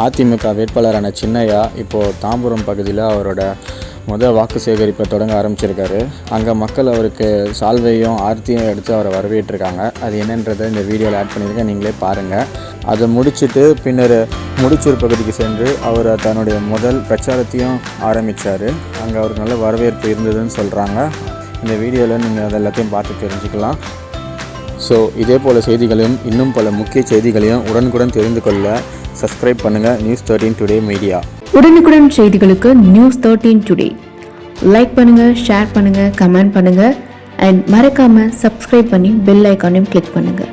அதிமுக வேட்பாளரான சின்னையா இப்போது தாம்பரம் பகுதியில் அவரோட வாக்கு சேகரிப்பை தொடங்க ஆரம்பிச்சிருக்காரு. அங்கே மக்கள் அவருக்கு சால்வையும் ஆர்த்தியும் எடுத்து அவரை வரவேற்றிருக்காங்க. அது என்னன்றதை இந்த வீடியோவில் ஆட் பண்ணியிருக்கேன், நீங்களே பாருங்கள். அதை முடிச்சுட்டு பின்னர் முடிச்சூர் பகுதிக்கு சென்று அவர் தன்னுடைய முதல் பிரச்சாரத்தையும் ஆரம்பித்தார். அங்கே அவருக்கு நல்ல வரவேற்பு இருந்ததுன்னு சொல்கிறாங்க. இந்த வீடியோவில் நீங்கள் அதை எல்லாத்தையும் பார்த்து தெரிஞ்சுக்கலாம். ஸோ இதே போல் செய்திகளையும் இன்னும் பல முக்கிய செய்திகளையும் உடனுக்குடன் தெரிந்து கொள்ள சப்ஸ்கிரைப் பண்ணுங்கள் News13 Today மீடியா. உடனுக்குடன் செய்திகளுக்கு News13 Today லைக் பண்ணுங்கள், ஷேர் பண்ணுங்கள், கமெண்ட் பண்ணுங்கள் அண்ட் மறக்காமல் சப்ஸ்கிரைப் பண்ணி பெல் ஐக்கானையும் கிளிக் பண்ணுங்கள்.